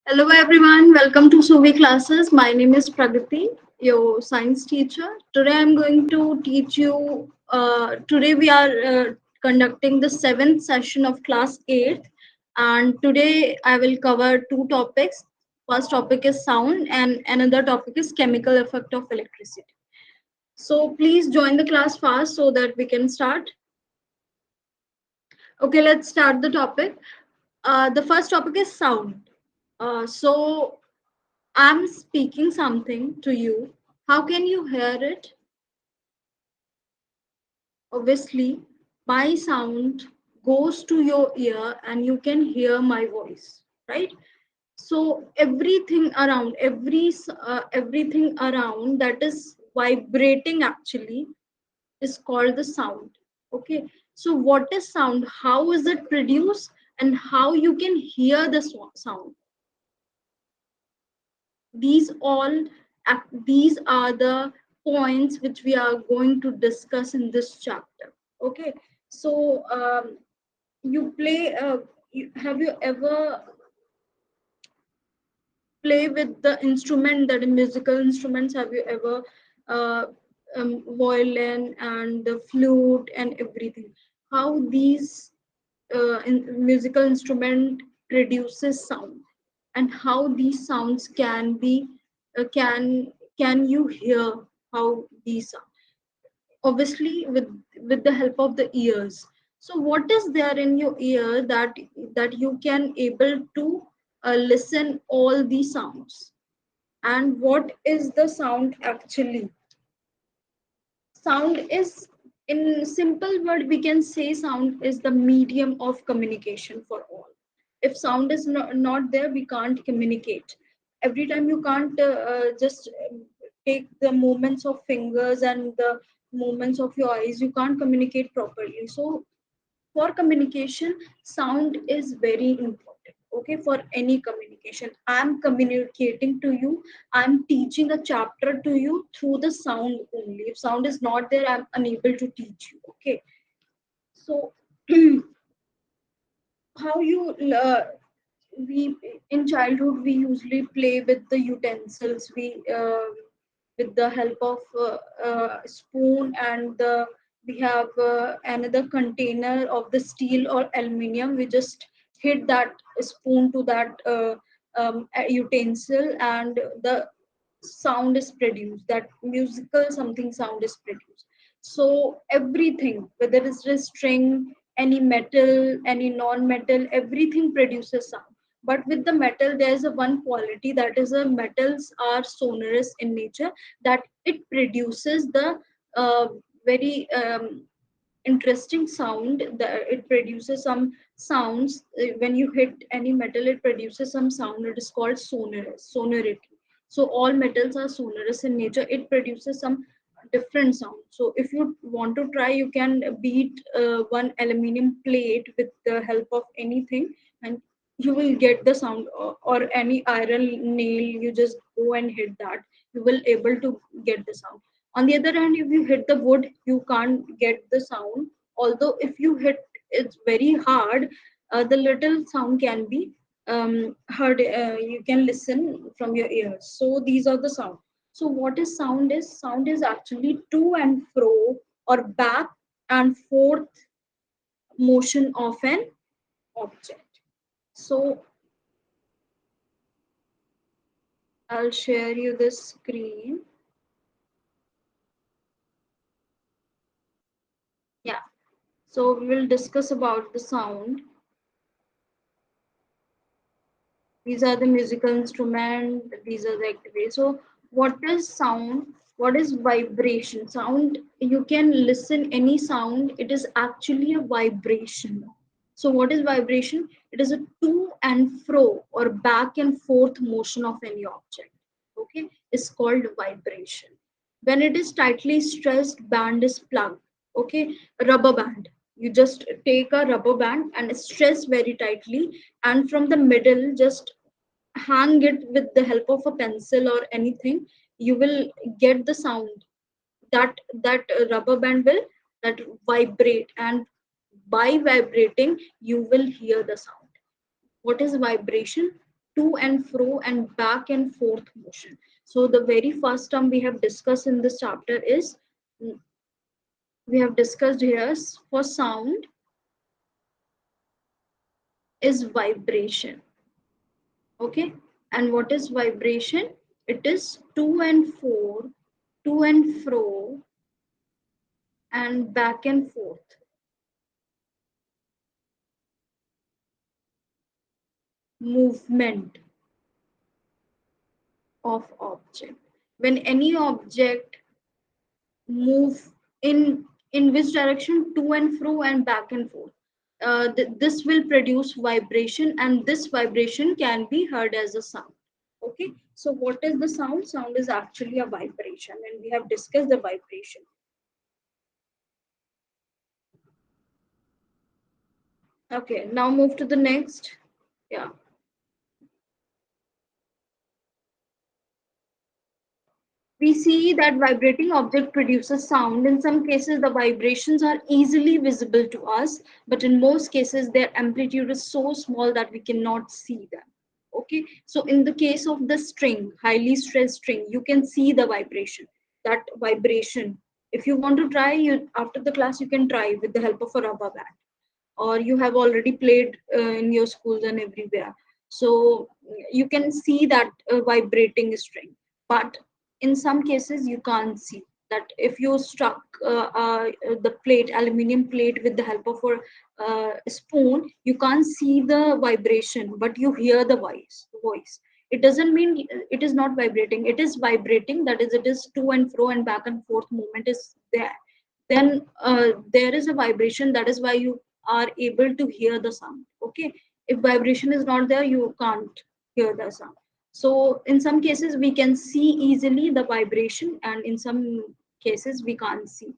Hello everyone, welcome to SUVY Classes. My name is Pragati, your science teacher. Today I'm going to teach you, today we are conducting the 7th session of class 8, and today I will cover two topics. First topic is sound and another topic is chemical effect of electricity. So please join the class fast so that we can start. Okay, let's start the topic. The first topic is sound. So I'm speaking something to you. How can you hear it? Obviously, my sound goes to your ear and you can hear my voice, right? So everything around that is vibrating actually is called the sound. Okay. So what is sound? How is it produced? And how you can hear the sound? these all these are the points which we are going to discuss in this chapter. Okay, so you play have you ever play with the instrument, that musical instruments? Have you ever uh, violin and the flute and everything, how these musical instrument produces sound, and how these sounds can be can you hear how these sound? Obviously with the help of the ears. So what is there in your ear that you can able to listen all these sounds? And what is the sound actually? Sound is, in simple word we can say, sound is the medium of communication for all. If sound is not there, we can't communicate. Every time you can't just take the movements of fingers and the movements of your eyes, you can't communicate properly. So for communication, sound is very important. Okay, for any communication, I'm communicating to you, I'm teaching a chapter to you through the sound only. If sound is not there, I'm unable to teach you. Okay, so how you we in childhood we usually play with the utensils. We with the help of spoon and the we have another container of the steel or aluminum. We just hit that spoon to that utensil, and the sound is produced, that musical something sound is produced. So everything, whether it's a string, any metal, any non-metal, everything produces sound. But with the metal, there's a one quality, that is a metals are sonorous in nature, that it produces the very interesting sound. It produces some sounds. When you hit any metal, it produces some sound. It is called sonority. So all metals are sonorous in nature. It produces some different sound. So if you want to try, you can beat one aluminum plate with the help of anything, and you will get the sound. Or any iron nail, you just go and hit that, you will able to get the sound. On the other hand, if you hit the wood, you can't get the sound. Although if you hit it's very hard, the little sound can be heard. You can listen from your ears. So these are the sound. So what is sound? Is sound is actually to and fro or back and forth motion of an object. So I'll share you the screen. Yeah. So we will discuss about the sound. These are the musical instrument. These are the activities. So what is sound? What is vibration? Sound, you can listen any sound, it is actually a vibration. So what is vibration? It is a to and fro or back and forth motion of any object. Okay, it's called vibration. When it is tightly stressed, band is plugged. Okay, a rubber band, you just take a rubber band and stress very tightly, and from the middle just hang it with the help of a pencil or anything, you will get the sound. That rubber band will that vibrate, and by vibrating you will hear the sound. What is vibration? to and fro and back and forth motion. So the very first term we have discussed in this chapter is, we have discussed here for sound, is vibration. Okay, and what is vibration? It is to and fro and back and forth movement of object. When any object move in which direction, to and fro and back and forth, this will produce vibration, and this vibration can be heard as a sound. Okay, so what is the sound? Sound is actually a vibration, and we have discussed the vibration. Okay, now move to the next. Yeah, we see that vibrating object produces sound. In some cases, the vibrations are easily visible to us, but in most cases, their amplitude is so small that we cannot see them. Okay, so in the case of the string, highly stressed string, you can see the vibration. That vibration. If you want to try, you after the class, you can try with the help of a rubber band, or you have already played in your schools and everywhere, so you can see that vibrating string. But in some cases you can't see that. If you struck the plate, aluminium plate, with the help of a spoon, you can't see the vibration, but you hear the voice. It doesn't mean it is not vibrating. It is vibrating, that is, it is to and fro and back and forth movement is there. Then there is a vibration, that is why you are able to hear the sound. Okay, if vibration is not there, you can't hear the sound. So in some cases we can see easily the vibration, and in some cases we can't see.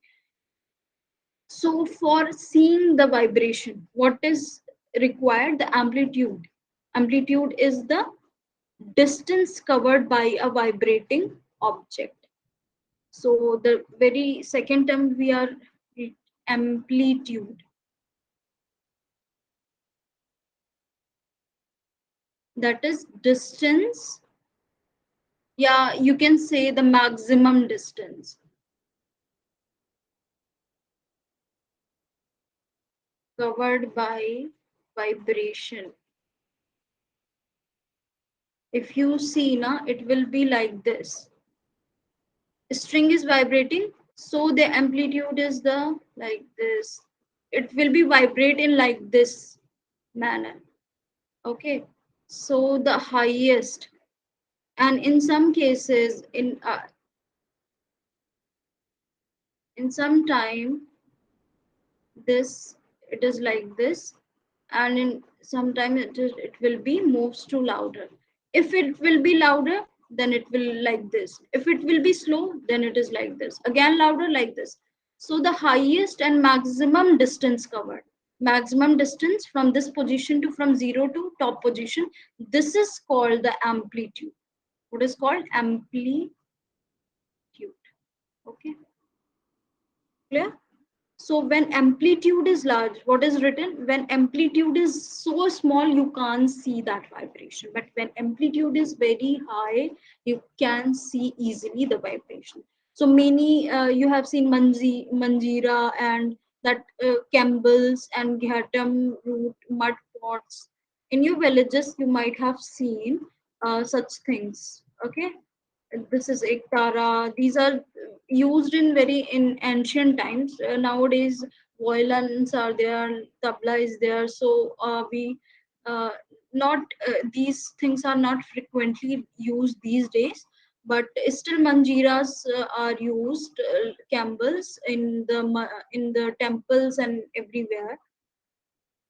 So for seeing the vibration, what is required? The amplitude. Amplitude is the distance covered by a vibrating object. So the very second term we are, amplitude, that is distance. Yeah, you can say the maximum distance covered by vibration. If you see na, it will be like this. String is vibrating, so the amplitude is the like this. It will be vibrate in like this manner. Okay, so the highest, and in some cases, in some time, this, it is like this, and in sometime it will be moves to louder. If it will be louder, then it will like this. If it will be slow, then it is like this, again louder, like this. So the highest and maximum distance covered, maximum distance from this position to, from 0 to top position, this is called the amplitude. What is called? Amplitude. Okay, clear? So when amplitude is large, what is written? When amplitude is so small, you can't see that vibration. But when amplitude is very high, you can see easily the vibration. So many, you have seen manjira and that Campbell's and Ghatam root mud pots. In your villages, you might have seen such things. Okay, this is ektara. These are used in very in ancient times. Nowadays violins are there, tabla is there, so we uh, not these things are not frequently used these days, but still manjiras are used, Campbells in the temples and everywhere.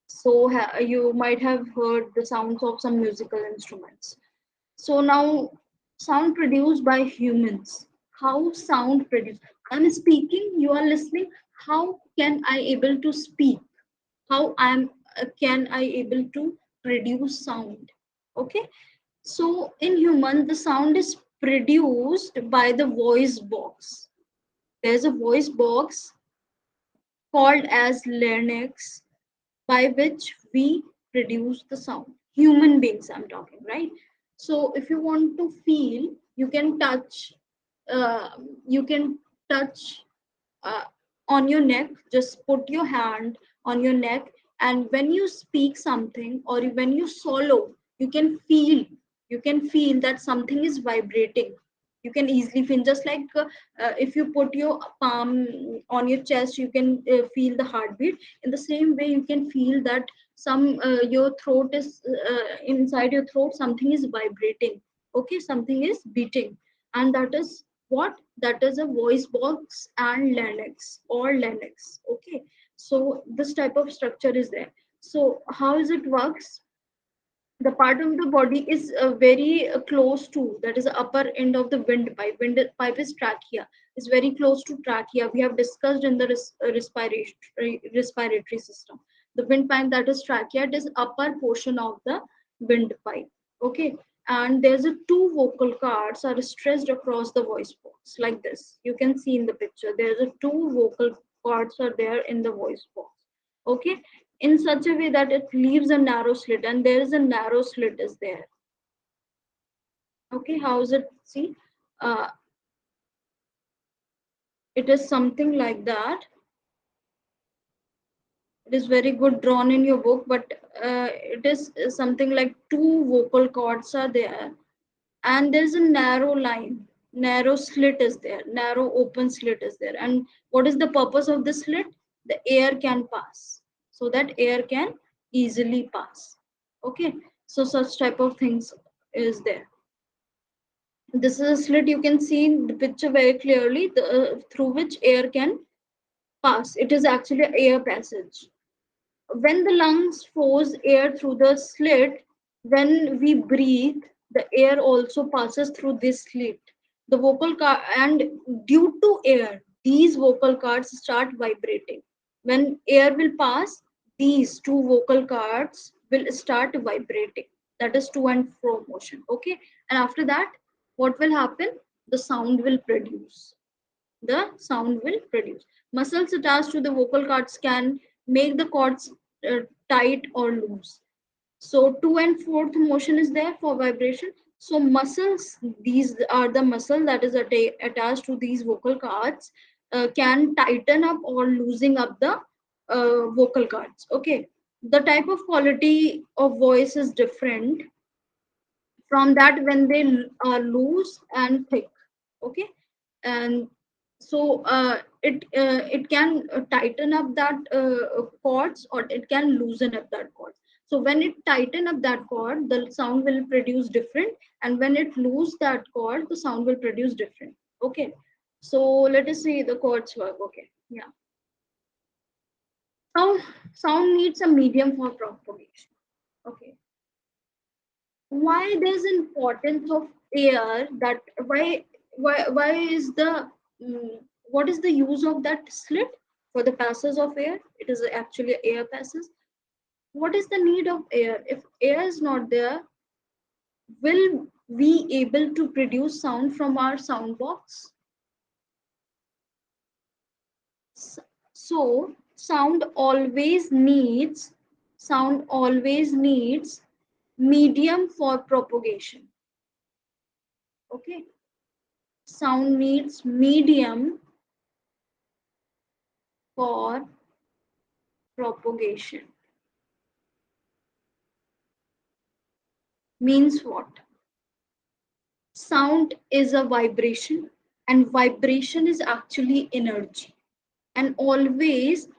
So you might have heard the sounds of some musical instruments. So now, sound produced by humans. How sound produced? I'm speaking, you are listening. How can I able to speak? How can I able to produce sound? Okay. So in human, the sound is produced by the voice box. There's a voice box called as larynx, by which we produce the sound. human beings I'm talking, right? So if you want to feel, you can touch, uh, you can touch uh, on your neck. Just put your hand on your neck, and when you speak something or when you swallow, you can feel, you can feel that something is vibrating. You can easily feel, just like if you put your palm on your chest, you can feel the heartbeat. In the same way, you can feel that some your throat is inside your throat, something is vibrating. Okay, something is beating, and that is what, that is a voice box and larynx or larynx. Okay, so this type of structure is there. So how is it works? The part of the body is very close to, that is the upper end of the windpipe. Windpipe is trachea, is very close to trachea. We have discussed in the respiratory system. The windpipe, that is trachea, it is upper portion of the windpipe. Okay, and there's a two vocal cords are stretched across the voice box like this. You can see in the picture there's a two vocal cords are there in the voice box. Okay, in such a way that it leaves a narrow slit, and there is a narrow slit is there. Okay, how is it? See, uh, it is something like that. It is very good drawn in your book, but it is something like two vocal cords are there, and there's a narrow line, narrow slit is there, narrow open slit is there. And what is the purpose of the slit? The air can pass, so that air can easily pass. Okay, so such type of things is there. This is a slit, you can see in the picture very clearly, through which air can pass. It is actually air passage. When the lungs force air through the slit, when we breathe, the air also passes through this slit. The vocal cord, and due to air, these vocal cords start vibrating. When air will pass, these two vocal cords will start vibrating. That is to and fro motion. Okay, and after that, what will happen? The sound will produce. The sound will produce. Muscles attached to the vocal cords can make the cords uh, tight or loose. So to and forth motion is there for vibration. So muscles, these are the muscle that is attached to these vocal cords, can tighten up or losing up the vocal cords. Okay, the type of quality of voice is different from that when they are loose and thick. Okay, and so it can tighten up that cords, or it can loosen up that cord. So when it tighten up that cord, the sound will produce different, and when it loose that cord, the sound will produce different. Okay, so let us see the chords work. Okay, yeah. Now sound needs a medium for propagation. Okay, why there's importance of air, that why is the what is the use of that slit? For the passes of air, it is actually air passes. What is the need of air? If air is not there, will we able to produce sound from our sound box? So sound always needs medium for propagation. Okay, sound needs medium for propagation. Means what? Sound is a vibration, and vibration is actually energy. And always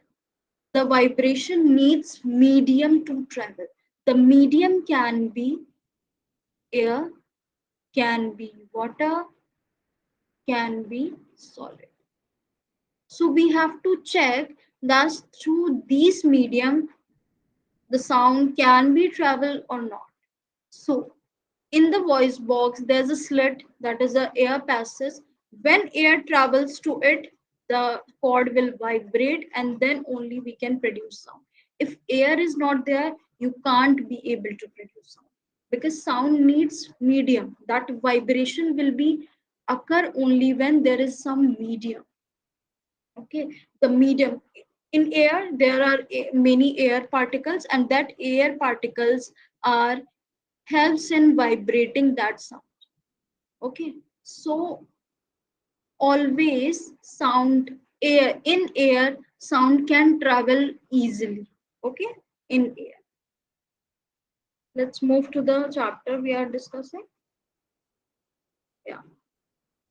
the vibration needs medium to travel. The medium can be air, can be water, can be solid. So we have to check that through these medium the sound can be travel or not. So in the voice box, there's a slit, that is the air passes. When air travels to it, the cord will vibrate, and then only we can produce sound. If air is not there, you can't be able to produce sound, because sound needs medium. That vibration will be occur only when there is some medium. Okay, the medium, in air there are many air particles, and that air particles are helps in vibrating that sound. Okay, so always air sound can travel easily. Okay, in air. Let's move to the chapter we are discussing. Yeah.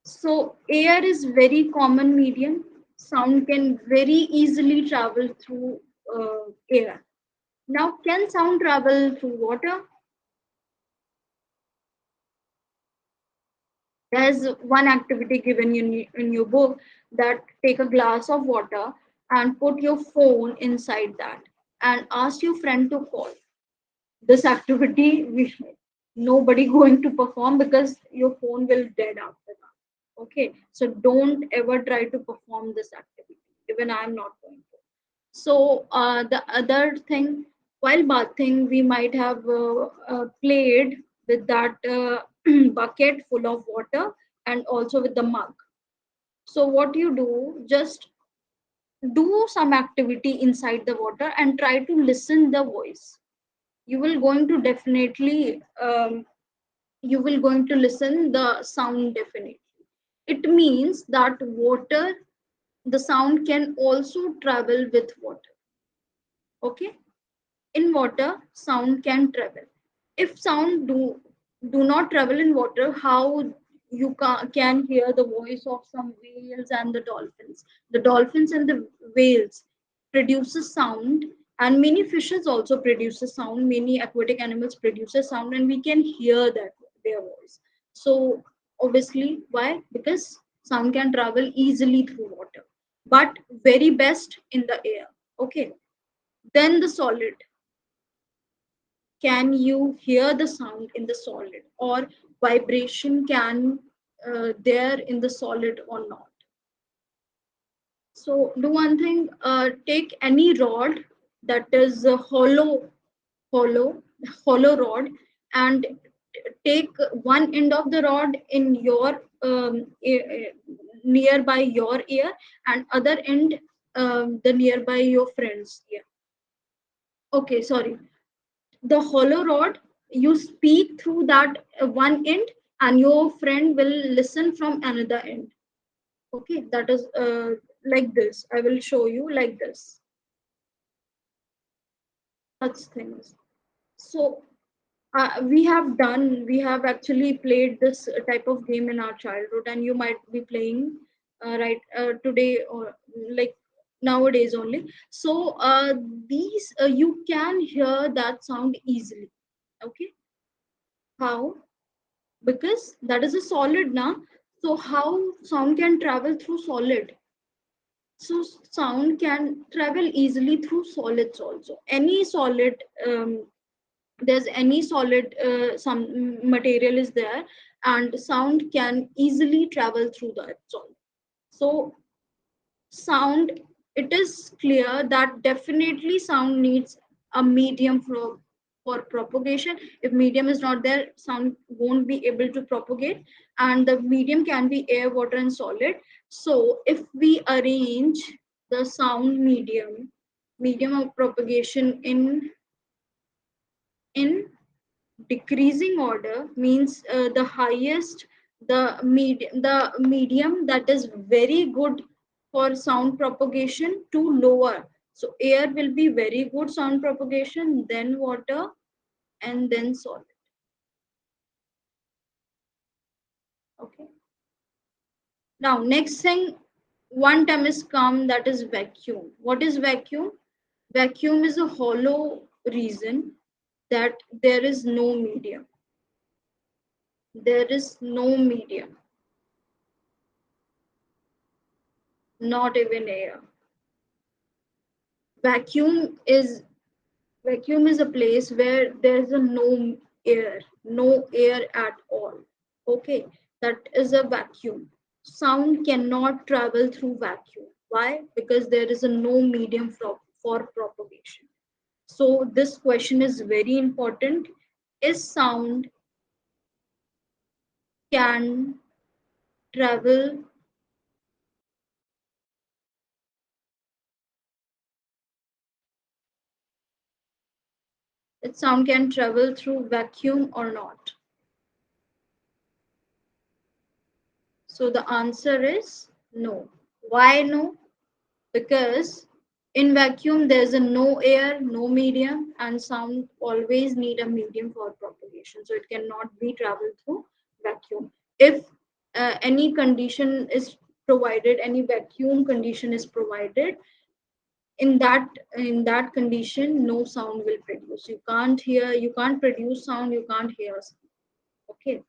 So air is very common medium. Sound can very easily travel through air. Now, can sound travel through water? There's one activity given in your book, that take a glass of water and put your phone inside that and ask your friend to call. This activity nobody going to perform because your phone will dead after that. Okay, so don't ever try to perform this activity. Even I'm not going to. So the other thing, while bathing, we might have played with that bucket full of water and also with the mug. So what you do, just do some activity inside the water and try to listen the voice. You will going to definitely you will going to listen the sound definitely. It means that water, the sound can also travel with water. Okay, in water sound can travel. If sound do not travel in water, how you can hear the voice of some whales and the dolphins? The dolphins and the whales produces sound, and many fishes also produces sound, many aquatic animals produces sound, and we can hear that their voice. So obviously, why? Because sound can travel easily through water, but very best in the air. Okay, then the solid, can you hear the sound in the solid, or vibration can there in the solid or not? So do one thing, take any rod that is hollow hollow rod, and take one end of the rod in your nearby your ear, and other end the nearby your friend's ear. Okay, sorry, the hollow rod, you speak through that one end, and your friend will listen from another end. Okay, that is like this. I will show you like this, such things. So we have actually played this type of game in our childhood, and you might be playing right today, or like nowadays only. So these you can hear that sound easily. Okay, how? Because that is a solid now. So how sound can travel through solid? So sound can travel easily through solids also. Any solid, there's any solid, some material is there, and sound can easily travel through that solid. So sound, it is clear that definitely sound needs a medium for propagation. If medium is not there, sound won't be able to propagate, and the medium can be air, water, and solid. So if we arrange the sound medium of propagation in decreasing order, means the highest, the medium that is very good for sound propagation to lower. So air will be very good sound propagation, then water, and then solid. Okay, now next thing, one term is come, that is vacuum. What is vacuum? Vacuum is a hollow region that there is no medium. There is no medium, not even air. vacuum is Vacuum is a place where there's a no air at all. Okay, that is a vacuum. Sound cannot travel through vacuum. Why? Because there is a no medium for propagation. So this question is very important. Is sound can travel its sound can travel through vacuum or not. So the answer is no. Why no? Because in vacuum there's a no air, no medium, and sound always need a medium for propagation. So it cannot be traveled through vacuum. If any condition is provided, any vacuum condition is provided, in that condition, no sound will produce. You can't hear, you can't produce sound, you can't hear sound. Okay.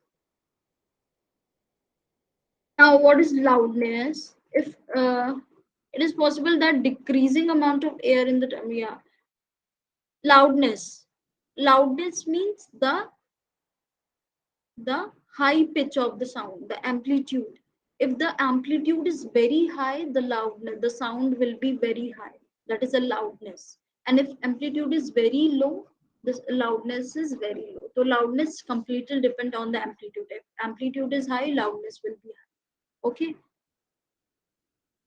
Now, what is loudness? If it is possible that decreasing amount of air in the yeah, loudness. Loudness means the high pitch of the sound, the amplitude. If the amplitude is very high, the loudness, the sound will be very high. That is a loudness. And if amplitude is very low, the loudness is very low. So loudness completely depend on the amplitude. If amplitude is high, loudness will be high. Okay.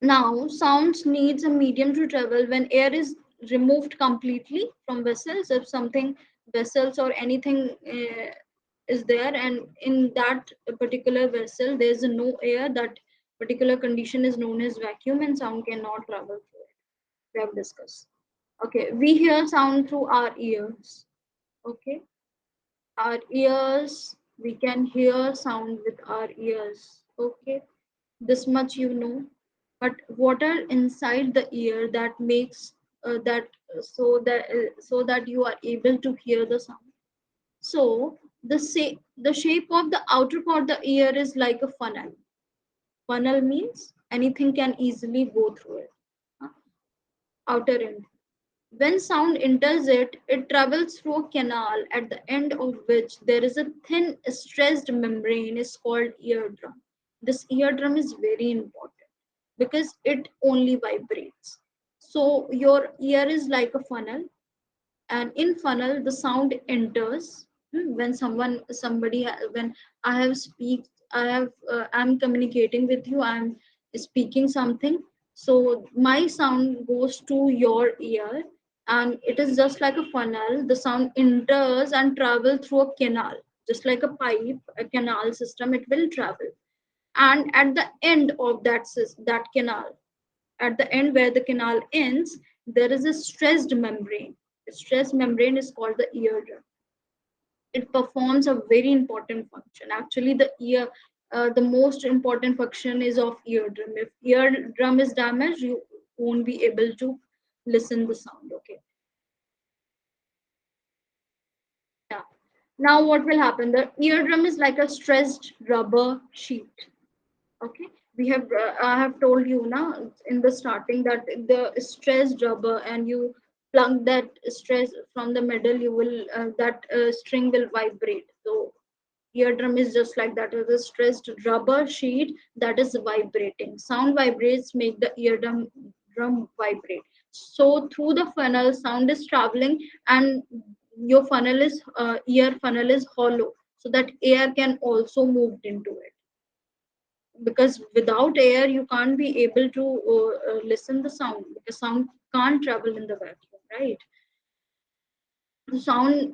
Now, sounds needs a medium to travel when air is removed completely from vessels. If something vessels or anything is there, and in that particular vessel there's no air, that particular condition is known as vacuum, and sound cannot travel through it. We have discussed. Okay, we hear sound through our ears. Okay, our ears. We can hear sound with our ears. Okay, this much you know. But what are inside the ear that makes that so that you are able to hear the sound? So the shape of the outer part of the ear is like a funnel. Funnel means anything can easily go through it. huh? Outer end. When sound enters it, it travels through a canal at the end of which there is a thin stressed membrane is called eardrum. This eardrum is very important because it only vibrates. So your ear is like a funnel, and in funnel the sound enters. When when I have speak I have I'm communicating with you, I'm speaking something, so my sound goes to your ear, and it is just like a funnel. The sound enters and travel through a canal, just like a pipe, a canal system. It will travel, and at the end of that canal, at the end where the canal ends, there is a stressed membrane. The stressed membrane is called the eardrum. It performs a very important function. Actually, the most important function is of eardrum. If eardrum is damaged, you won't be able to listen the sound. Okay. Yeah. Now, what will happen? The eardrum is like a stressed rubber sheet. Okay, we have I have told you now in the starting that the stressed rubber, and you plug that stress from the middle, you will that string will vibrate. So eardrum is just like that, is a stressed rubber sheet that is vibrating. Sound vibrates, make the eardrum vibrate. So through the funnel sound is traveling, and your funnel is ear funnel is hollow, so that air can also move into it, because without air you can't be able to listen the sound, because sound can't travel in the vacuum, right? The sound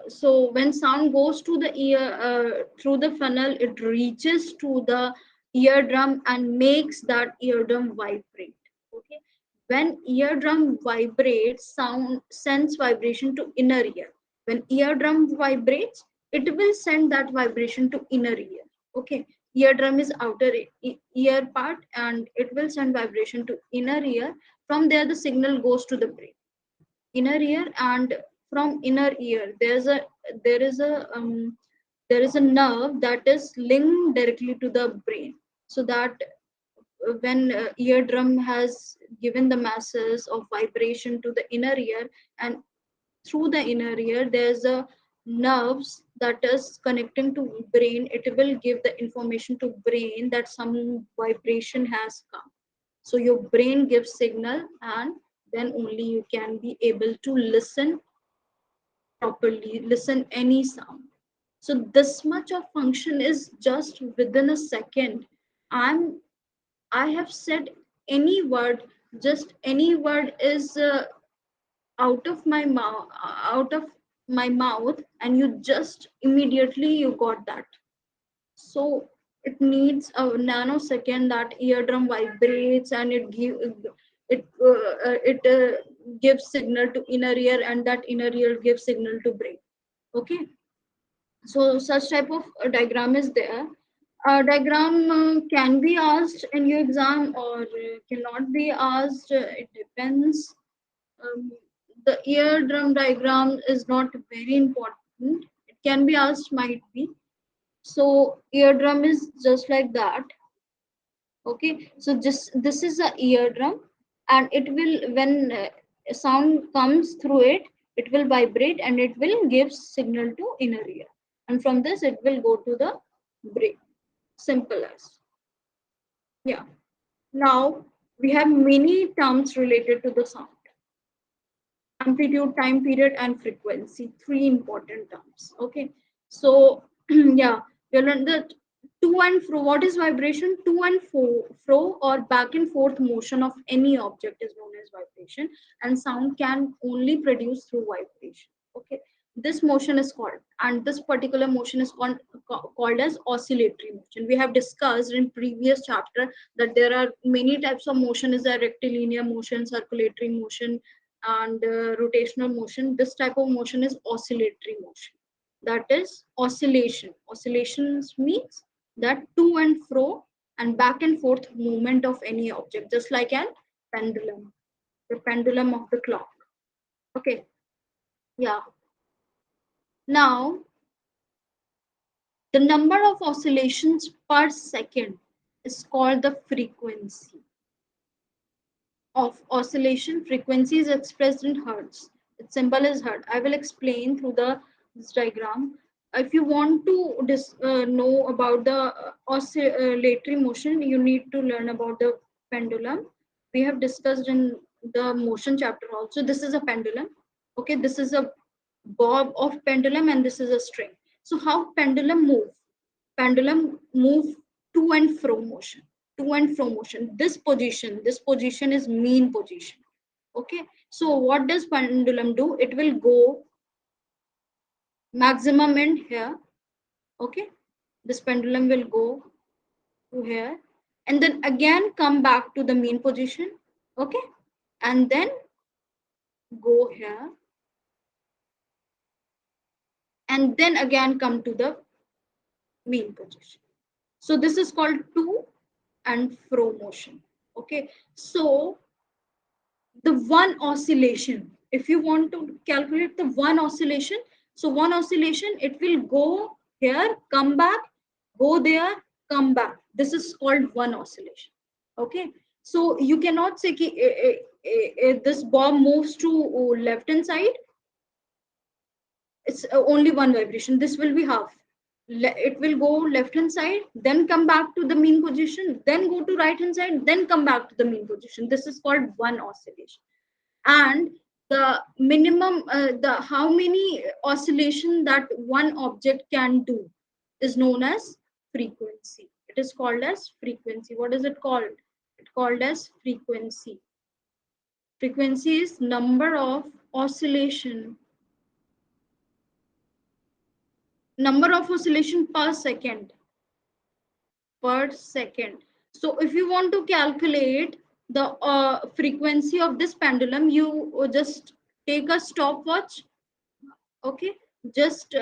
so when sound goes to the ear through the funnel, it reaches to the eardrum and makes that eardrum vibrate. Okay, when eardrum vibrates, sound sends vibration to inner ear. When eardrum vibrates, it will send that vibration to inner ear. Okay, eardrum is outer ear part, and it will send vibration to inner ear. From there the signal goes to the brain, inner ear. And from inner ear there is a there is a nerve that is linked directly to the brain, so that when eardrum has given the masses of vibration to the inner ear, and through the inner ear there's a nerves that is connecting to brain, it will give the information to brain that some vibration has come. So your brain gives signal, and then only you can be able to listen properly, listen any sound. So this much of function is just within a second. i'm I have said any word, just any word is out of my mouth, out of my mouth, and you just immediately you got that. So it needs a nanosecond that eardrum vibrates, and it gives signal to inner ear, and that inner ear gives signal to brain. Okay, so such type of diagram is there. A diagram can be asked in your exam or cannot be asked. It depends. Um, the eardrum diagram is not very important. It can be asked, might be. So eardrum is just like that. Okay, so this is a eardrum, and it will, when a sound comes through it, it will vibrate and it will give signal to inner ear, and from this it will go to the brain. Simple as. Yeah. Now we have many terms related to the sound: amplitude, time period, and frequency. Three important terms. Okay, so yeah, we learned that to and fro. What is vibration? To and fro or back and forth motion of any object is known as vibration, and sound can only produce through vibration. Okay, this motion is called, and this particular motion is called as oscillatory motion. We have discussed in previous chapter that there are many types of motion: is a rectilinear motion, circulatory motion, and rotational motion. This type of motion is oscillatory motion. That is oscillation. Oscillations means that to and fro and back and forth movement of any object, just like an pendulum, the pendulum of the clock. Okay, yeah. Now, the number of oscillations per second is called the frequency of oscillation. Frequency is expressed in hertz. Its symbol is hertz. I will explain through this diagram. If you want to know about the oscillatory motion, you need to learn about the pendulum. We have discussed in the motion chapter also. This is a pendulum. Okay, this is a bob of pendulum, and this is a string. So how pendulum move? Pendulum move to and fro motion. To and fro motion. This position is mean position. Okay, so what does pendulum do? It will go maximum end here. Okay, this pendulum will go to here, and then again come back to the mean position. Okay, and then go here, and then again come to the mean position. So this is called to and fro motion. Okay, so the one oscillation, if you want to calculate the one oscillation, so one oscillation, it will go here, come back, go there, come back. This is called one oscillation. Okay, so you cannot say ki, this bomb moves to left hand side, it's only one vibration. This will be half. It will go left hand side, then come back to the mean position, then go to right hand side, then come back to the mean position. This is called one oscillation. And the minimum, the how many oscillation that one object can do is known as frequency. It is called as frequency. What is it called? It's called as frequency. Frequency is number of oscillation per second. So if you want to calculate the frequency of this pendulum, you just take a stopwatch. Okay, just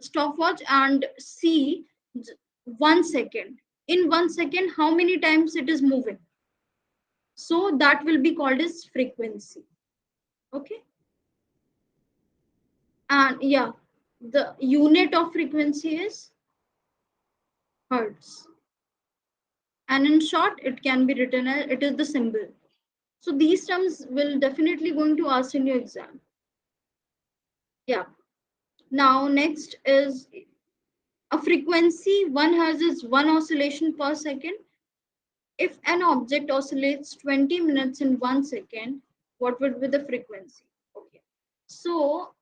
stopwatch and see 1 second. In 1 second, how many times it is moving. So that will be called as frequency. Okay, and yeah, the unit of frequency is hertz. And in short, it can be written as, it is the symbol. So these terms will definitely going to ask in your exam. Yeah. Now next is a frequency. One has is one oscillation per second. If an object oscillates 20 minutes in 1 second, what would be the frequency? Okay. So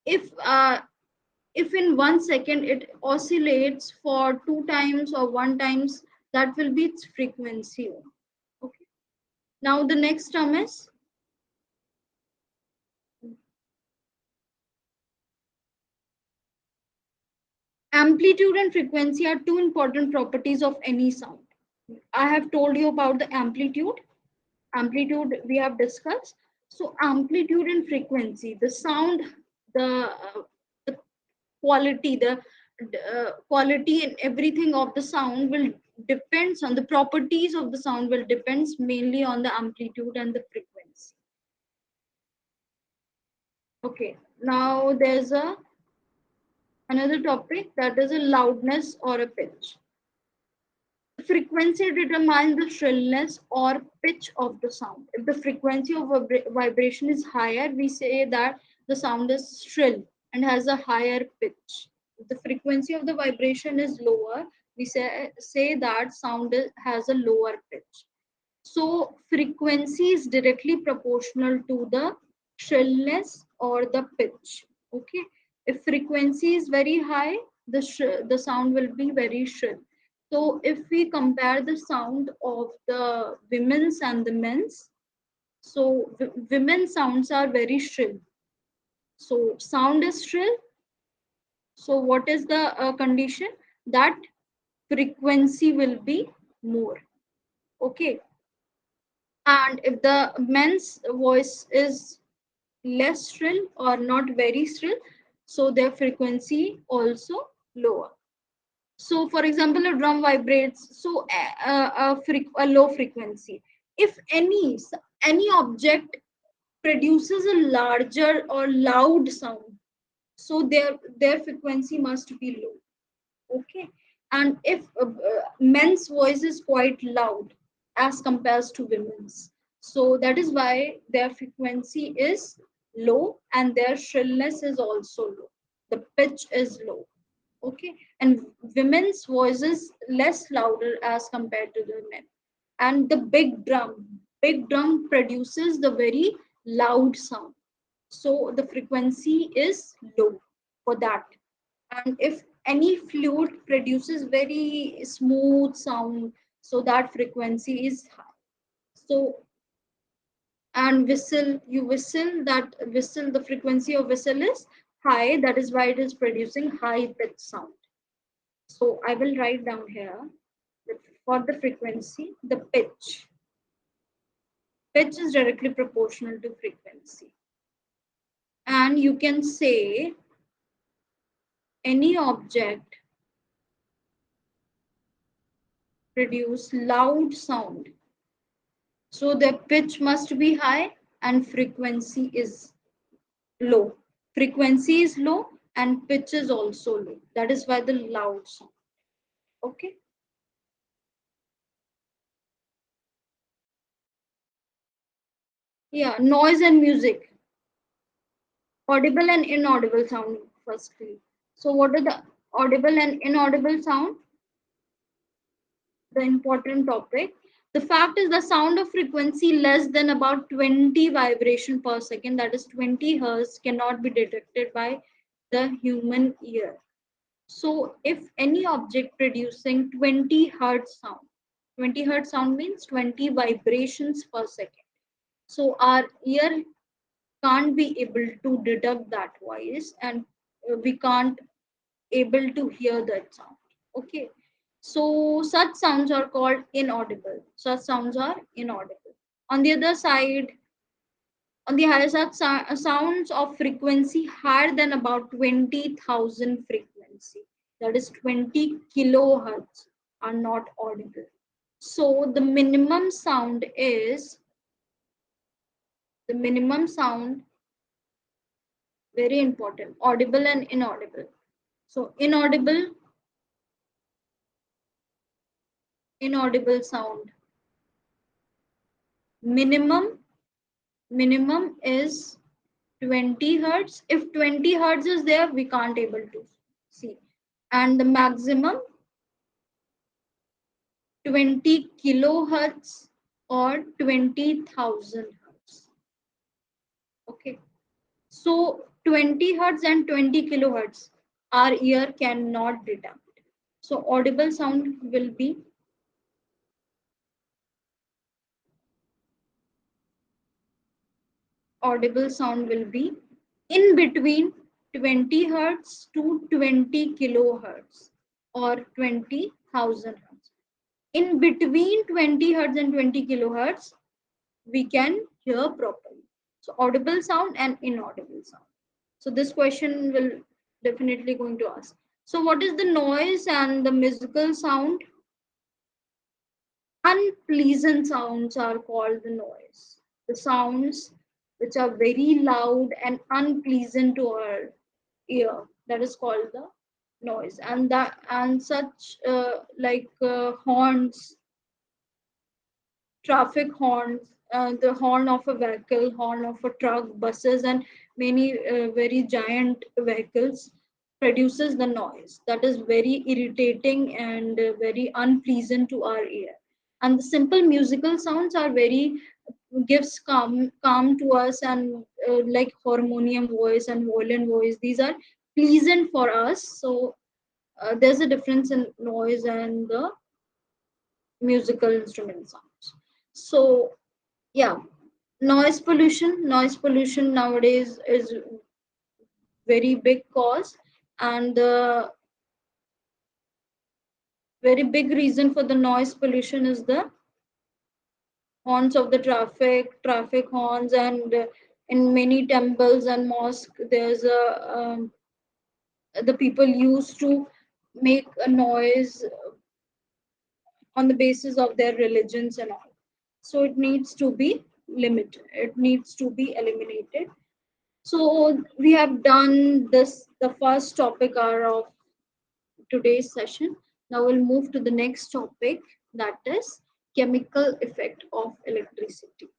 if in 1 second it oscillates for 2 times or 1 times, that will be its frequency. Okay. Now the next term is Amplitude and frequency are two important properties of any sound. I have told you about the amplitude. Amplitude we have discussed. So amplitude and frequency, the sound, the quality, the quality and everything of the sound will depends on the properties of the sound will depends mainly on the amplitude and the frequency. Okay, now there's a another topic, that is a loudness or a pitch. Frequency determines the shrillness or pitch of the sound. If the frequency of vibration is higher, we say that the sound is shrill and has a higher pitch. If the frequency of the vibration is lower, we say that sound has a lower pitch. So frequency is directly proportional to the shrillness or the pitch. Okay, if frequency is very high, the sound will be very shrill. So if we compare the sound of the women's and the men's, so women's sounds are very shrill. So sound is shrill. So what is the condition? That frequency will be more. Okay, and if the men's voice is less shrill or not very shrill, so their frequency also lower. So for example, a drum vibrates, so a low frequency. If any object produces a larger or loud sound, so their frequency must be low. Okay, and if men's voice is quite loud as compared to women's, so that is why their frequency is low and their shrillness is also low, the pitch is low. Okay, and women's voice is less louder as compared to the men. And the big drum produces the very loud sound, so the frequency is low for that. And if any flute produces very smooth sound, so that frequency is high. So, and whistle, you whistle, that whistle, the frequency of whistle is high, that is why it is producing high pitch sound. So I will write down here that for the frequency, the pitch is directly proportional to frequency. And you can say any object produce loud sound, so the pitch must be high and frequency is low. Frequency is low and pitch is also low. That is why the loud sound. Okay. Yeah, noise and music. Audible and inaudible sound firstly. So what are the audible and inaudible sound? The important topic. The fact is the sound of frequency less than about 20 vibration per second, that is 20 hertz, cannot be detected by the human ear. So if any object producing 20 hertz sound, 20 hertz sound means 20 vibrations per second. So our ear can't be able to detect that voice, and we can't able to hear that sound. Okay, so such sounds are called inaudible. Such sounds are inaudible. On the other side, on the higher side, sounds of frequency higher than about 20,000 frequency, that is 20 kilohertz, are not audible. So the minimum sound, very important, audible and inaudible. So inaudible sound, minimum is 20 hertz. If 20 hertz is there, we can't able to see. And the maximum 20 kilohertz or 20,000 hertz. Okay, so 20 hertz and 20 kilohertz our ear cannot detect. So audible sound will be in between 20 hertz to 20 kilohertz or 20,000 hertz. In between 20 hertz and 20 kilohertz, we can hear properly. So audible sound and inaudible sound. So this question will definitely going to ask. So what is the noise and the musical sound? Unpleasant sounds are called the noise. The sounds which are very loud and unpleasant to our ear, that is called the noise. And such horns, traffic horns, the horn of a vehicle, horn of a truck, buses, and many very giant vehicles produces the noise that is very irritating and very unpleasant to our ear. And the simple musical sounds are very gives calm to us, and like harmonium voice and violin voice, these are pleasant for us. So there's a difference in noise and the musical instrument sounds. So yeah, noise pollution nowadays is very big cause, and the very big reason for the noise pollution is the horns of the traffic horns, and in many temples and mosques there's a the people used to make a noise on the basis of their religions and all. So it needs to be limited, it needs to be eliminated. So we have done this, the first topic hour of today's session. Now we'll move to the next topic, that is chemical effect of electricity.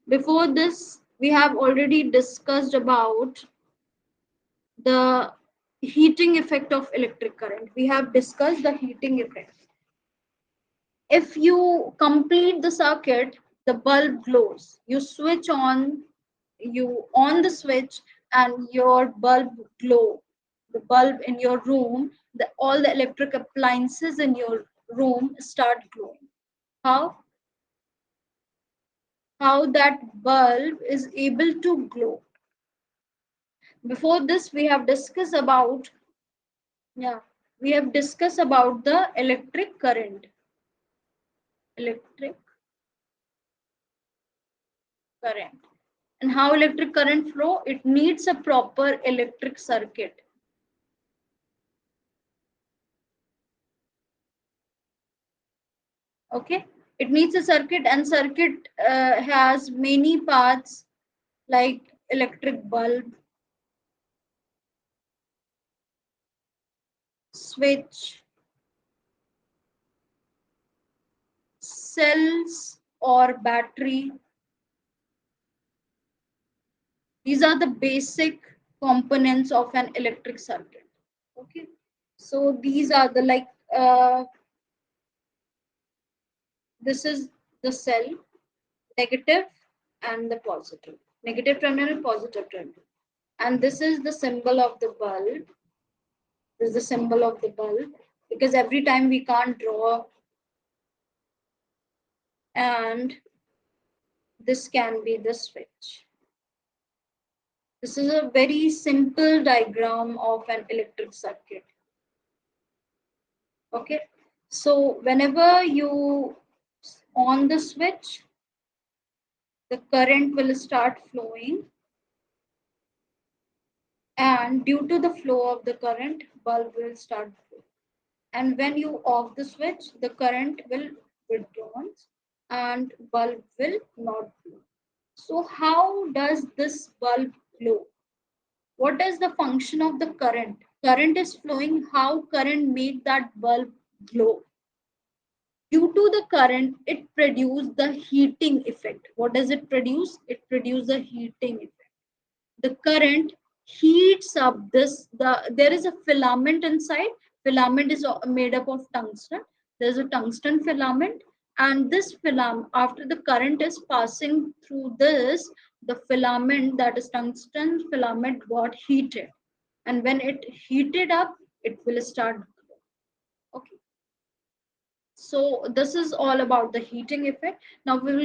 Before this, we have already discussed about the heating effect of electric current. We have discussed the heating effect. If you complete the circuit, the bulb glows. You on the switch and your bulb glow. The bulb in your room, all the electric appliances in your room start glowing. How? How that bulb is able to glow. Before this, we have discussed about, yeah, we have discussed about the electric current. Electric current. And how electric current flow? It needs a proper electric circuit. Okay, it needs a circuit, and circuit has many parts like electric bulb, switch, cells or battery. These are the basic components of an electric circuit. Okay, so these are the this is the cell, negative and the positive, negative terminal, positive terminal, and this is the symbol of the bulb. This is the symbol of the bulb, because every time we can't draw, and this can be the switch. This is a very simple diagram of an electric circuit. Okay, so whenever you on the switch, the current will start flowing, and due to the flow of the current, bulb will start flowing. And when you off the switch, the current will withdraw and bulb will not glow. So how does this bulb glow? What is the function of the current? Current is flowing. How current make that bulb glow? Due to the current, it produces the heating effect. What does it produce? It produces a heating effect. The current heats up there is a filament inside. Filament is made up of tungsten. There's a tungsten filament, and this filament, after the current is passing through this, the filament, that is tungsten filament, got heated, and when it heated up, it will start. Okay, so this is all about the heating effect. Now we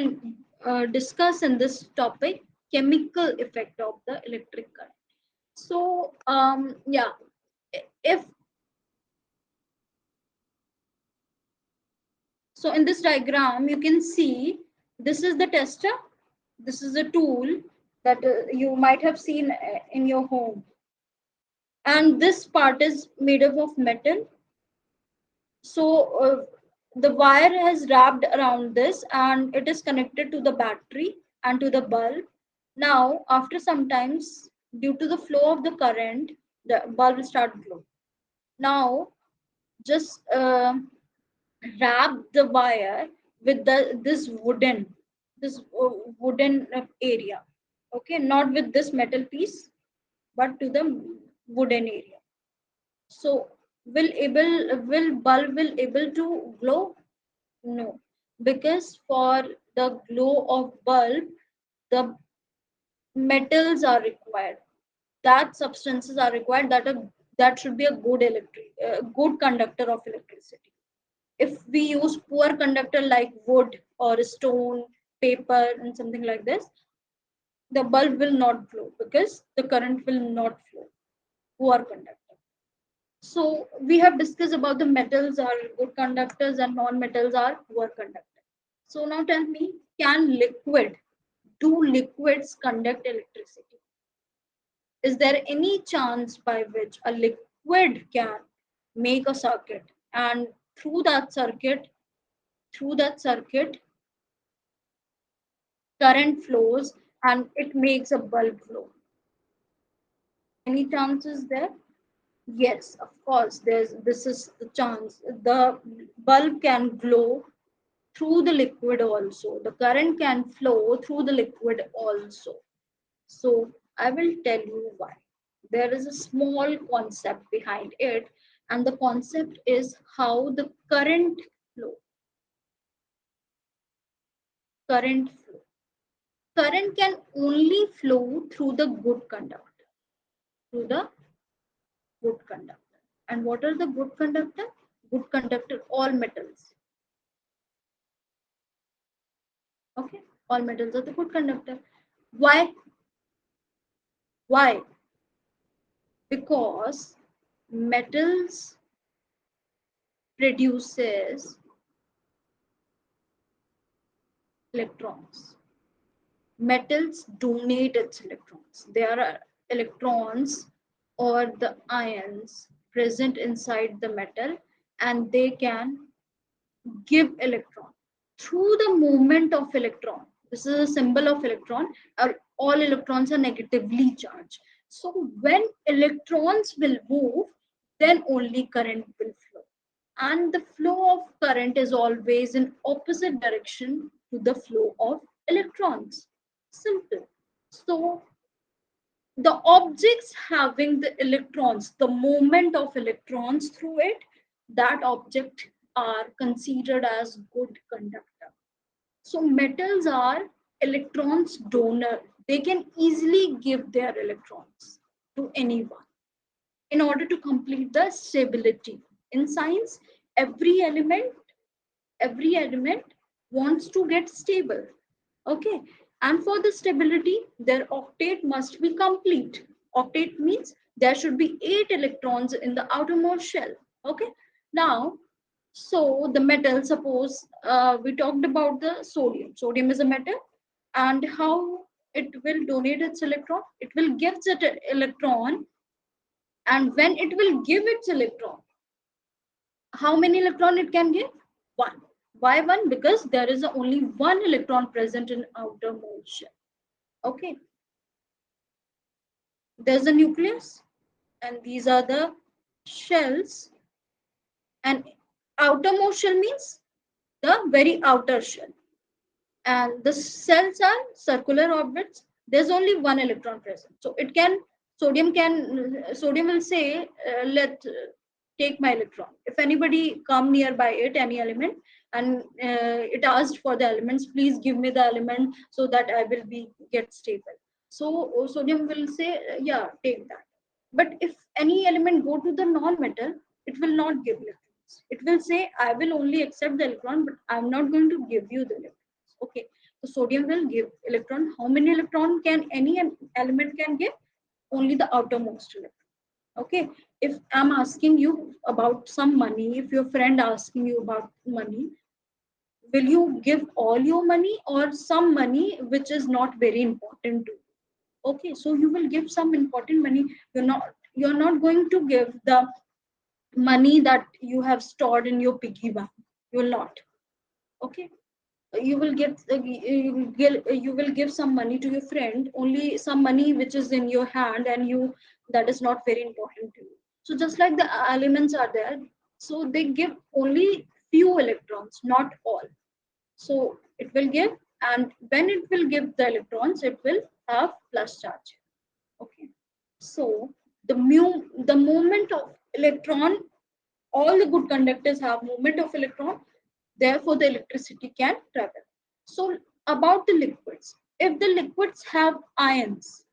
will discuss in this topic chemical effect of the electric current. So yeah, if so, in this diagram you can see this is the tester. This is a tool that you might have seen in your home, and this part is made up of metal. So the wire has wrapped around this and it is connected to the battery and to the bulb. Now after some times, due to the flow of the current, the bulb will start glow. Now just wrap the wire with this wooden area. Okay, not with this metal piece, but to the wooden area. So will bulb will able to glow? No, because for the glow of bulb, the metals are required. That substances are required that should be a good conductor of electricity. If we use poor conductor like wood or stone, paper, and something like this, the bulb will not glow because the current will not flow. Poor conductor. So we have discussed about the metals are good conductors and non-metals are poor conductors. So now tell me, do liquids conduct electricity? Is there any chance by which a liquid can make a circuit, and through that circuit, through that circuit, current flows and it makes a bulb glow? Any chances there? Yes, of course. This is the chance. The bulb can glow through the liquid also. The current can flow through the liquid also. So I will tell you why. There is a small concept behind it, and the concept is how the flow. Current flow. Current can only flow through the good conductor. Through the good conductor. And what are the good conductor? Good conductor, all metals. Okay, all metals are the good conductor. Why? Why? Because metals produces electrons. Metals donate its electrons. There are electrons or the ions present inside the metal, and they can give electron through the movement of electron. This is a symbol of electron. All electrons are negatively charged. So when electrons will move, then only current will flow. And the flow of current is always in opposite direction to the flow of electrons. Simple. So the objects having the electrons, the movement of electrons through it, that object are considered as good conductor. So metals are electrons donor. They can easily give their electrons to anyone in order to complete the stability. In science, every element, every element wants to get stable. Okay, and for the stability, their octet must be complete. Octet means there should be 8 electrons in the outermost shell. Okay, now, so the metal, suppose we talked about the sodium. Sodium is a metal, and how it will donate its electron? It will give it electron, and when it will give its electron, how many electron it can give? One. Why one? Because there is only one electron present in outermost shell. Okay, there's a nucleus, and these are the shells. And outermost shell means the very outer shell. And the cells are circular orbits. There's only one electron present. So it can, sodium will say, let take my electron. If anybody come nearby it, any element, and it asked for the elements, please give me the element so that I will be get stable. So sodium will say, yeah, take that. But if any element go to the non-metal, it will not give electrons. It will say, I will only accept the electron, but I'm not going to give you the electron. Okay, so sodium will give electron. How many electron can any element can give? only the outermost electron. Okay, if I'm asking you about some money, if your friend asking you about money, will you give all your money or some money which is not very important to you? Okay, so you will give some important money. You're not going to give the money that you have stored in your piggy bank. You will not. Okay, you will give some money to your friend, only some money which is in your hand, and you that is not very important to you. So just like the elements are there, so they give only few electrons, not all. So it will give, and when it will give the electrons, it will have plus charge. Okay, so the movement of electron, all the good conductors have movement of electron, therefore the electricity can travel. So about the liquids, if the liquids have ions,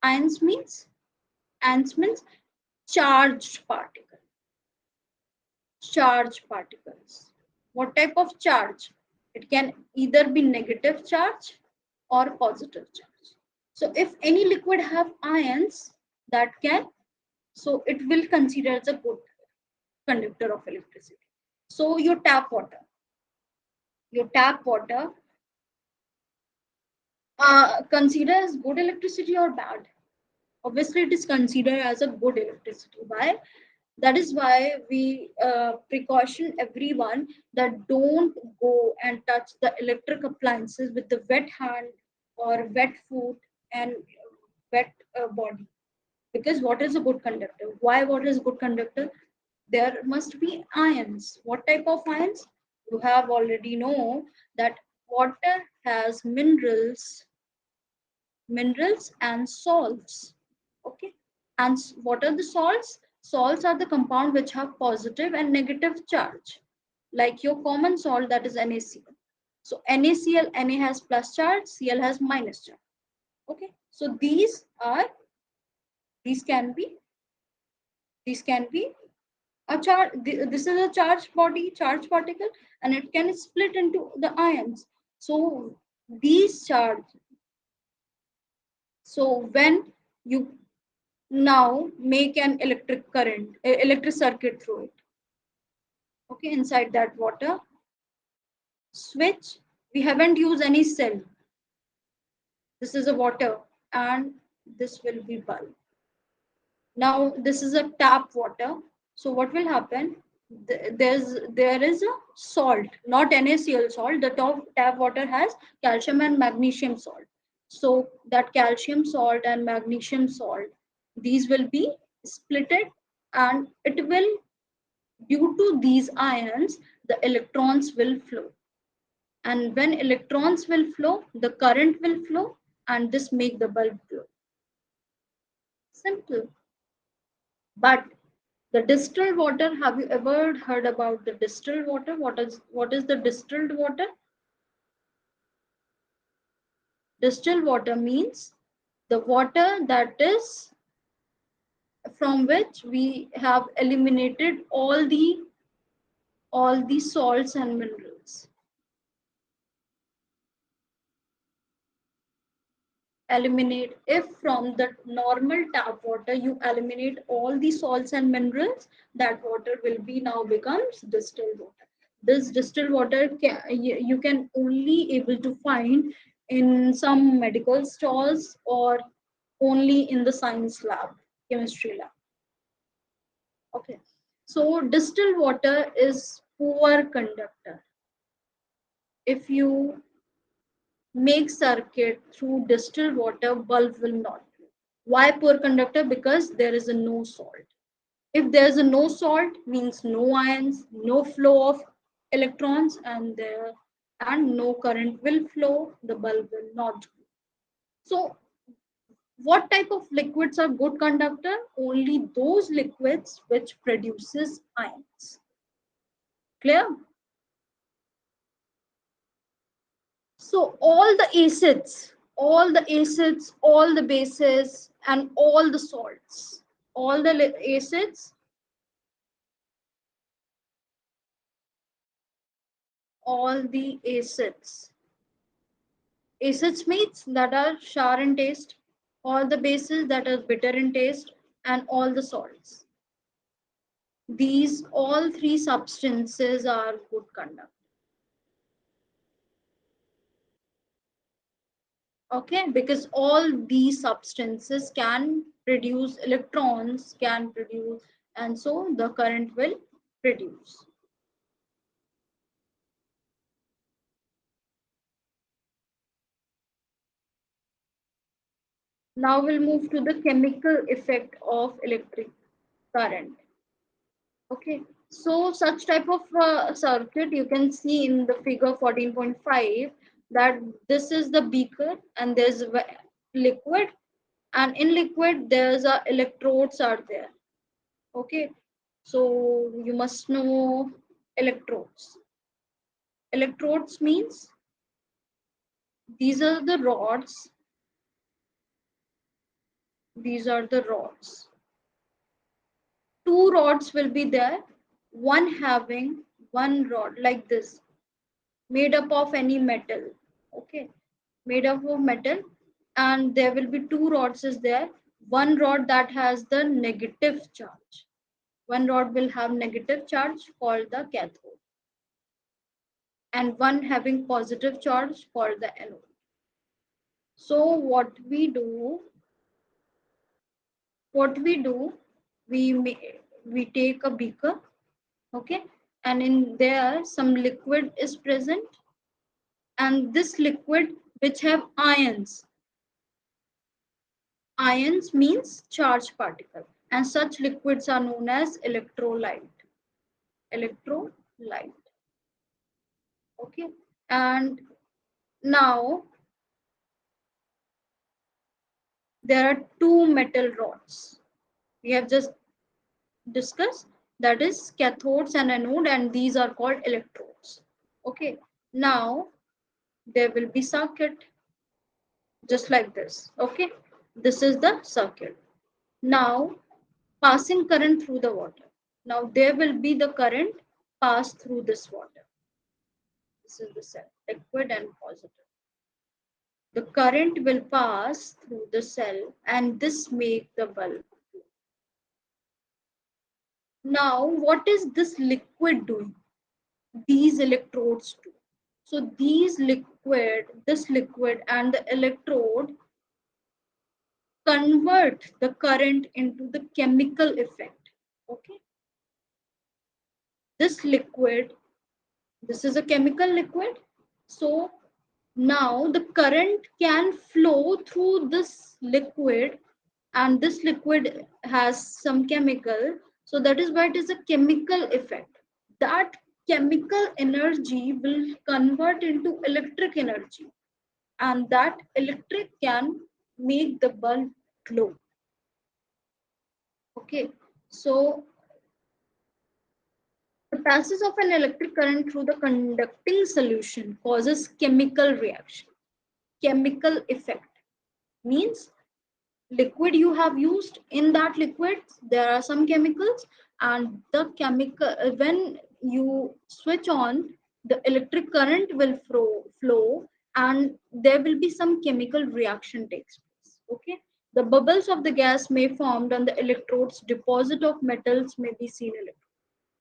ions means ions means charged particle, charged particles. What type of charge? It can either be negative charge or positive charge. So if any liquid have ions, that can, so it will consider as a good conductor of electricity. So your tap water consider as good electricity or bad? Obviously, it is considered as a good electricity. Why? That is why we precaution everyone that don't go and touch the electric appliances with the wet hand or wet foot and wet body. Because water is a good conductor. Why water is a good conductor? There must be ions. What type of ions? You have already know that water has minerals and salts. Okay, and what are the salts? Salts are the compound which have positive and negative charge, like your common salt, that is NaCl. So NaCl, Na has plus charge, Cl has minus charge. Okay, so these can be these can be a charge. This is a charged body, charged particle, and it can split into the ions. So these charge, so when you now make an electric circuit through it, okay, inside that water, switch, we haven't used any cell, this is a water, and this will be bulb. Now this is a tap water, so what will happen? There is a salt, not NaCl salt. The tap water has calcium and magnesium salt. So that calcium salt and magnesium salt, these will be splitted, and it will, due to these ions, the electrons will flow. And when electrons will flow, the current will flow, and this make the bulb glow. Simple. But the distilled water, have you ever heard about the distilled water? What is the distilled water? Distilled water means the water that is from which we have eliminated all the salts and minerals. Eliminate, if from the normal tap water you eliminate all the salts and minerals, that water will be now becomes distilled water. This distilled water you can only able to find in some medical stores or only in the science lab, chemistry lab. Okay, so distilled water is poor conductor. If you make circuit through distilled water, bulb will not flow. Why poor conductor? Because there is a no salt. If there is a no salt, means no ions, no flow of electrons, and no current will flow. The bulb will not glow. So, what type of liquids are good conductor? Only those liquids which produces ions. Clear? So all the acids, all the bases, and all the salts, all the acids, all the acids. Acids means that are sour in taste. all the bases that are bitter in taste, and all the salts. These all three substances are good conductors. Okay, because all these substances can produce electrons, can produce, and so the current will produce. Now we'll move to the chemical effect of electric current. Okay, so such type of circuit you can see in the figure 14.5, that this is the beaker and there's liquid, and in liquid there's a electrodes are there. Okay, so you must know electrodes. Electrodes means these are the rods, these are the rods. Two rods will be there, one having one rod like this, made up of any metal. Okay, made up of metal, and there will be two rods is there. One rod that has the negative charge, one rod will have negative charge called the cathode, and one having positive charge called the anode. So what we do, we take a beaker, okay, and in there some liquid is present, and this liquid which have ions. Ions means charged particle, and such liquids are known as electrolyte. Electrolyte. Okay, and now there are two metal rods. We have just discussed, that is cathodes and anode, and these are called electrodes. Okay, now there will be circuit just like this. Okay, this is the circuit. Now passing current through the water. Now there will be the current pass through this water. This is the cell, liquid and positive. The current will pass through the cell and this make the bulb. Now what is this liquid doing? These electrodes do. So this liquid and the electrode convert the current into the chemical effect. Okay. This liquid, this is a chemical liquid. So now the current can flow through this liquid, and this liquid has some chemical. So that is why it is a chemical effect. That chemical energy will convert into electric energy, and that electric can make the bulb glow. Okay, so the passage of an electric current through the conducting solution causes chemical reaction. Chemical effect means liquid you have used, in that liquid there are some chemicals, and the chemical, when you switch on, the electric current will flow, and there will be some chemical reaction takes place. Okay, the bubbles of the gas may formed on the electrodes, deposit of metals may be seen in it.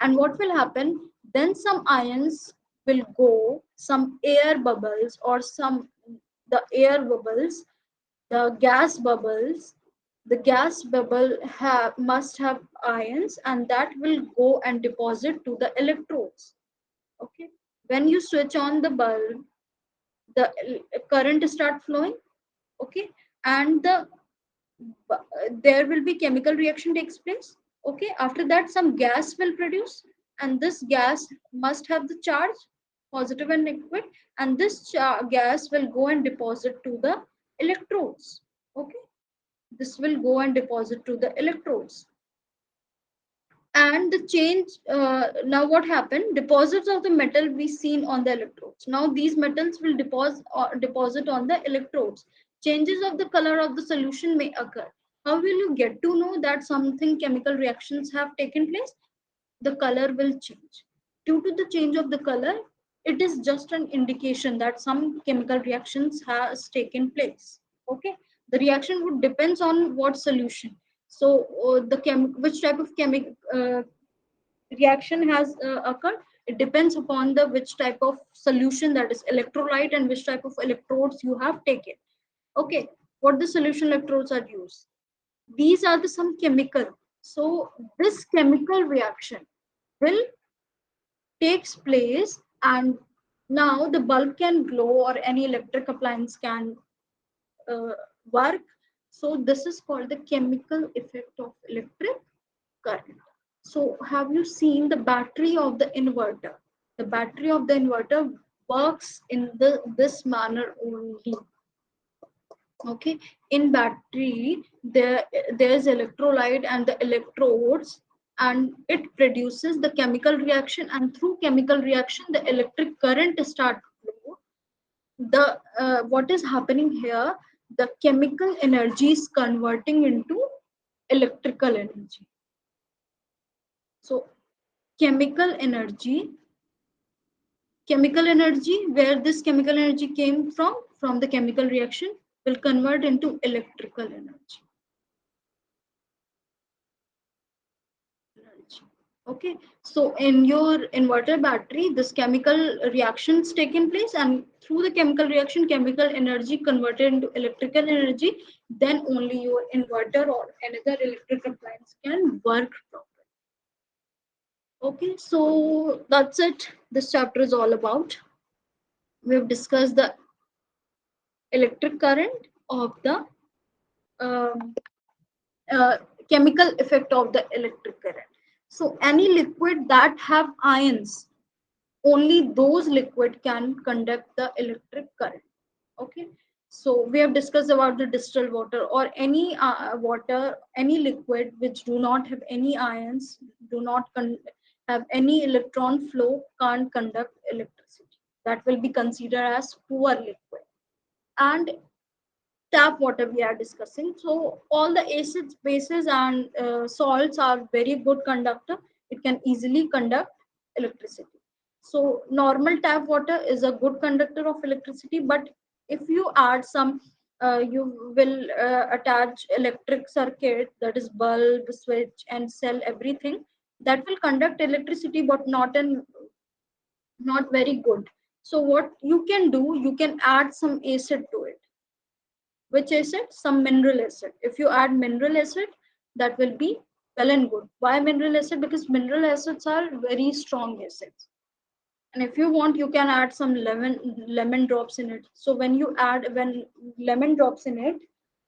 And what will happen then, some ions will go, some air bubbles, or some the air bubbles, the gas bubbles, the gas bubble must have ions, and that will go and deposit to the electrodes. Okay, when you switch on the bulb, the current start flowing. Okay, and there will be chemical reaction takes place. Okay, after that some gas will produce, and this gas must have the charge, positive and liquid, and this gas will go and deposit to the electrodes. Okay, this will go and deposit to the electrodes, and the change, now what happened, deposits of the metal we seen on the electrodes. Now these metals will deposit on the electrodes. Changes of the color of the solution may occur. How will you get to know that something chemical reactions have taken place? The color will change. Due to the change of the color, it is just an indication that some chemical reactions has taken place. Okay, The reaction would depends on what solution. So which type of reaction has occurred. It depends upon the which type of solution, that is electrolyte, and which type of electrodes you have taken. Okay, what the solution electrodes are used. These are the some chemical. So this chemical reaction will takes place, and now the bulb can glow or any electric appliance can uh, work. So this is called the chemical effect of electric current. So have you seen the battery of the inverter? The battery of the inverter works in this manner only. Okay, in battery there's electrolyte and the electrodes, and it produces the chemical reaction, and through chemical reaction the electric current start to flow. The what is happening here, the chemical energy is converting into electrical energy. So chemical energy, where this chemical energy came from the chemical reaction, will convert into electrical energy. Okay, so in your inverter battery, this chemical reactions taken place, and through the chemical reaction, chemical energy converted into electrical energy. Then only your inverter or another electric appliance can work properly. Okay, so that's it. This chapter is all about. We've discussed the electric current of the um, uh, chemical effect of the electric current. So any liquid that have ions, only those liquid can conduct the electric current. Okay, so we have discussed about the distilled water or any water, any liquid which do not have any ions, do not have any electron flow, can't conduct electricity. That will be considered as poor liquid. And tap water we are discussing. So all the acids, bases, and salts are very good conductor. It can easily conduct electricity. So normal tap water is a good conductor of electricity, but if you add some, you will attach electric circuit, that is bulb, switch, and cell, everything that will conduct electricity, but not very good. So what you can do, you can add some acid to it. Which acid? Some mineral acid. If you add mineral acid, that will be well and good. Why mineral acid? Because mineral acids are very strong acids. And if you want, you can add some lemon drops in it. So when lemon drops in it,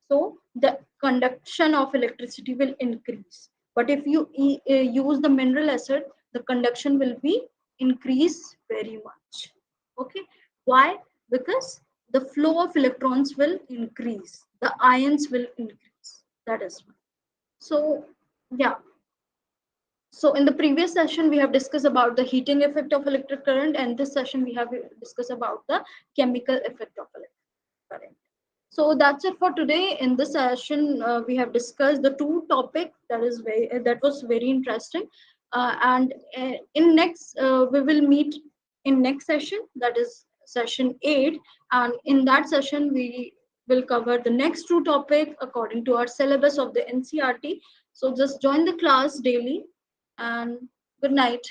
so the conduction of electricity will increase. But if you use the mineral acid, the conduction will be increase very much. Okay, why? Because the flow of electrons will increase, the ions will increase. That is why. So yeah, so in the previous session, we have discussed about the heating effect of electric current, and this session we have discussed about the chemical effect of electric current. So that's it for today. In this session, we have discussed the two topics that was very interesting. And in next, we will meet in next session, that is session 8, and in that session we will cover the next two topics according to our syllabus of the NCERT. So just join the class daily, and good night.